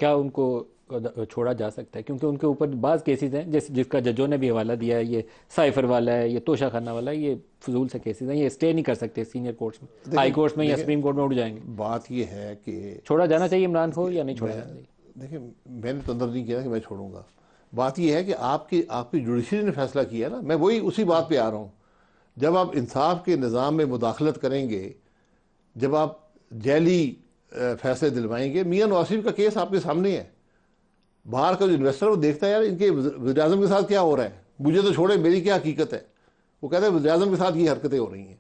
کیا ان کو چھوڑا جا سکتا ہے؟ کیونکہ ان کے اوپر بعض کیسز ہیں جس کا ججوں نے بھی حوالہ دیا ہے، یہ سائفر والا ہے، یہ توشہ خانہ والا ہے، یہ فضول سے کیسز ہیں، یہ اسٹے نہیں کر سکتے سینئر کورٹس میں، ہائی کورٹس میں یا سپریم کورٹ میں اٹھ جائیں گے. بات یہ ہے کہ چھوڑا جانا چاہیے عمران کو یا نہیں چھوڑا جانا چاہیے؟ دیکھیں میں نے تو اندر نہیں کیا کہ میں چھوڑوں گا. بات یہ ہے کہ آپ کی جوڈیشری نے فیصلہ کیا نا. میں وہی اسی بات پہ آ رہا ہوں. جب آپ انصاف کے نظام میں مداخلت کریں گے، جب آپ جعلی فیصلے دلوائیں گے، میاں نواز شریف کا کیس آپ کے سامنے ہے. باہر کا جو انویسٹر وہ دیکھتا ہے یار ان کے وزیر اعظم کے ساتھ کیا ہو رہا ہے، مجھے تو چھوڑے میری کیا حقیقت ہے. وہ کہتا ہے وزیر اعظم کے ساتھ یہ حرکتیں ہو رہی ہیں،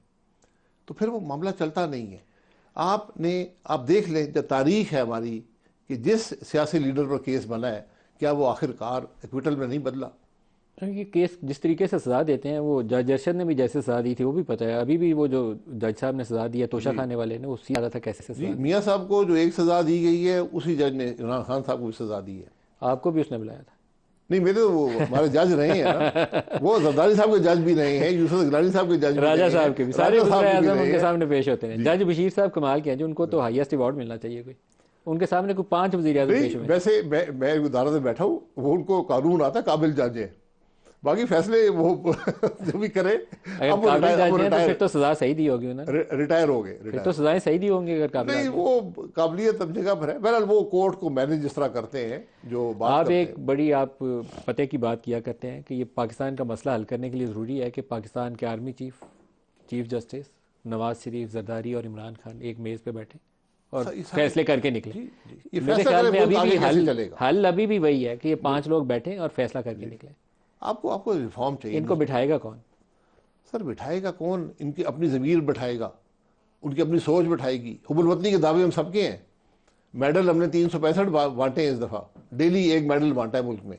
تو پھر وہ معاملہ چلتا نہیں ہے. آپ دیکھ لیں جب تاریخ ہے ہماری کہ جس سیاسی لیڈر پر کیس بنا ہے، کیا وہ آخر کار ایکویٹل میں نہیں بدلا؟ یہ کیس جس طریقے سے سزا دیتے ہیں، وہ جج ارشد نے بھی جیسے سزا دی تھی وہ بھی پتہ ہے. ابھی بھی وہ جو جج صاحب نے سزا دی ہے توشہ خانے والے نے، وہ اسی آ رہا تھا کیسے سزا دی. میاں صاحب کو جو ایک سزا دی گئی ہے، اسی جج نے عمران خان صاحب کو بھی سزا دی ہے. آپ کو بھی اس نے بلایا تھا؟ نہیں، میرے تو وہ ہمارے جج رہے ہیں نا. وہ زرداری صاحب کے جج بھی رہے ہیں، یوسف گیلانی صاحب کے جج بھی، راجہ صاحب کے بھی، سارے وزیر اعظم ان کے سامنے پیش ہوتے ہیں. جج بشیر صاحب کمال کے ہیں جو ان کو تو ہائیسٹ ایوارڈ ملنا چاہیے. کوئی ان کے سامنے کوئی 5 وزیر اعظم پیش ہوئے. ویسے میں ادارے سے بیٹھا ہوں، وہ ان کو قانون آتا ہے، قابل جج ہے. باقی فیصلے وہ جو بھی کرے. اگر قابل جج ہیں تو پھر تو سزا صحیح دی ہوگی انہوں نے. ریٹائر ہو گئے. پھر تو سزائیں صحیح دی ہوں گی اگر قابل. نہیں، وہ قابلیت اب جگہ پر ہے. بہرحال وہ کورٹ کو مینج جس طرح کرتے ہیں جو بات آپ ایک بڑی آپ پتے کی بات کیا کرتے ہیں کہ یہ پاکستان کا مسئلہ حل کرنے کے لیے ضروری ہے کہ پاکستان کے army chief justice Nawaz Sharif, Zardari اور عمران خان ایک میز پہ بیٹھے اور فیصلے کر کے نکلے. میرے خیال میں ابھی بھی حل ابھی بھی وہی ہے کہ یہ 5 لوگ بیٹھیں اور فیصلہ کر کے نکلیں. آپ کو ریفارم چاہیے. ان کو بٹھائے گا کون؟ سر بٹھائے گا کون؟ ان کی اپنی ضمیر بٹھائے گا، ان کی اپنی سوچ بٹھائے گی. حب الوطنی کے دعوے ہم سب کے ہیں. میڈل ہم نے 365 بانٹے ہیں اس دفعہ. ڈیلی ایک میڈل بانٹا ہے ملک میں.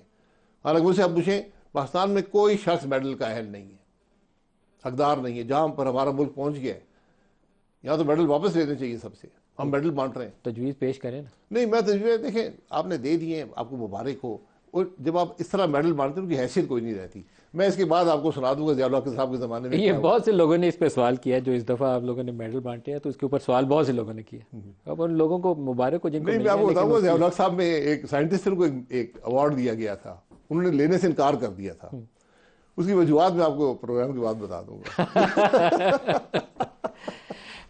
حالانکہ مجھ سے آپ پوچھیں پاکستان میں کوئی شخص میڈل کا اہل نہیں ہے، حقدار نہیں ہے. جہاں پر ہمارا ملک پہنچ گیا ہے یہاں تو میڈل واپس لینے چاہیے سب سے. ہم میڈل بانٹ رہے ہیں. تجویز پیش کریں نا. نہیں، میں تجویز دیکھیں آپ نے دے دیے، آپ کو مبارک ہو. اور جب آپ اس طرح میڈل مانتے ہیں ان کی حیثیت کوئی نہیں رہتی. میں اس کے بعد آپ کو سنا دوں گا ضیاء الحق صاحب کے زمانے میں. یہ بہت سے لوگوں نے اس پہ سوال کیا ہے جو اس دفعہ آپ لوگوں نے میڈل بانٹے ہیں، تو اس کے اوپر سوال بہت سے لوگوں نے کیا. اب ان لوگوں کو مبارک ہو جن کو. نہیں، میں آپ کو بتاؤں گا ضیاء الحق صاحب میں ایک سائنٹسٹ کو ایک ایوارڈ دیا گیا تھا، انہوں نے لینے سے انکار کر دیا تھا. اس کی وجوہات میں آپ کو پروگرام کے بعد بتا دوں گا.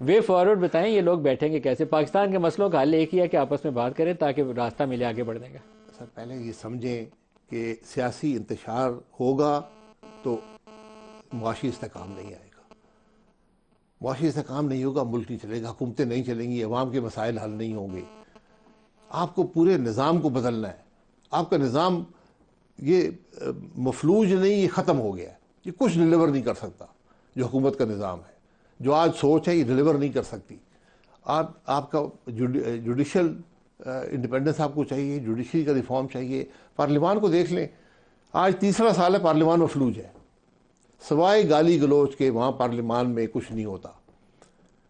وے فارورڈ بتائیں، یہ لوگ بیٹھیں گے کیسے؟ پاکستان کے مسئلوں کا حل ایک ہی ہے کہ آپس میں بات کریں تاکہ راستہ ملے آگے بڑھنے کا. سر پہلے یہ سمجھیں کہ سیاسی انتشار ہوگا تو معاشی استحکام نہیں آئے گا. معاشی استحکام نہیں ہوگا، ملک نہیں چلے گا، حکومتیں نہیں چلیں گی، عوام کے مسائل حل نہیں ہوں گے. آپ کو پورے نظام کو بدلنا ہے. آپ کا نظام یہ مفلوج نہیں، یہ ختم ہو گیا ہے. یہ کچھ ڈیلیور نہیں کر سکتا. جو حکومت کا نظام ہے، جو آج سوچ ہے، یہ ڈیلیور نہیں کر سکتی. آپ کا جوڈیشل انڈیپینڈنس آپ کو چاہیے، جوڈیشری کا ریفارم چاہیے. پارلیمان کو دیکھ لیں، آج تیسرا سال ہے پارلیمان مفلوج ہے. سوائے گالی گلوچ کے وہاں پارلیمان میں کچھ نہیں ہوتا.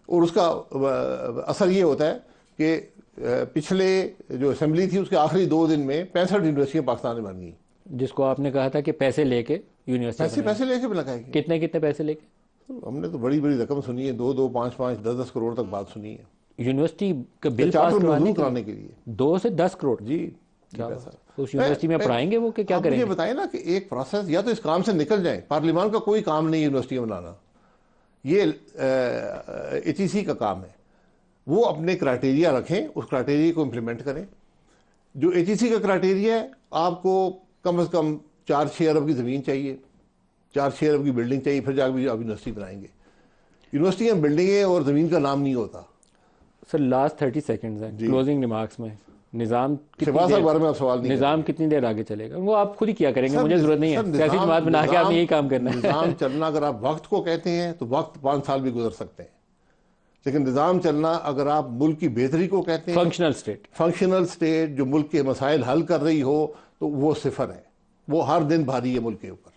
اور اس کا اثر یہ ہوتا ہے کہ پچھلے جو اسمبلی تھی اس کے آخری 2 دن میں 65 یونیورسٹیاں پاکستان میں بن گئیں. جس کو آپ نے کہا تھا کہ پیسے لے کے یونیورسٹی پیسے لے کے بھی لگائے گے. کتنے پیسے لے کے؟ ہم نے تو بڑی بڑی رقم سنی ہے، 2 5 5 10 کروڑ تک بات سنی ہے. یونیورسٹی کا بل پاس کرانے کے لیے 2 سے 10 کروڑ. جی اس یونیورسٹی میں پڑھائیں گے وہ کہ کیا کریں گے؟ مجھے بتائیں نا کہ ایک پروسیس یا تو اس کام سے نکل جائیں. پارلیمان کا کوئی کام نہیں یونیورسٹیاں بنانا، یہ ایچ ای سی کا کام ہے. وہ اپنے کرائٹیریا رکھیں، اس کرائٹیریا کو امپلیمنٹ کریں. جو ایچ ای سی کا کرائٹیریا ہے، آپ کو کم از کم 4-6 ارب کی زمین چاہیے، 4-6 ارب کی بلڈنگ چاہیے، پھر جا کے آپ یونیورسٹی بنائیں گے. یونیورسٹیاں بلڈنگیں اور زمین کا نام نہیں ہوتا. سر لاسٹ 30 سیکنڈز ہیں کلوزنگ ریمارکس میں. نظام نظام کتنی دیر آگے چلے گا وہ آپ خود ہی کیا کریں گے؟ مجھے ضرورت نہیں ہے سیاسی جماعت بنا کے آپ نے یہی کام کرنا ہے. نظام چلنا اگر آپ وقت کو کہتے ہیں تو وقت 5 سال بھی گزر سکتے ہیں، لیکن نظام چلنا اگر آپ ملک کی بہتری کو کہتے ہیں، فنکشنل اسٹیٹ جو ملک کے مسائل حل کر رہی ہو، تو وہ 0 ہے. وہ ہر دن بھاری ہے ملک کے اوپر.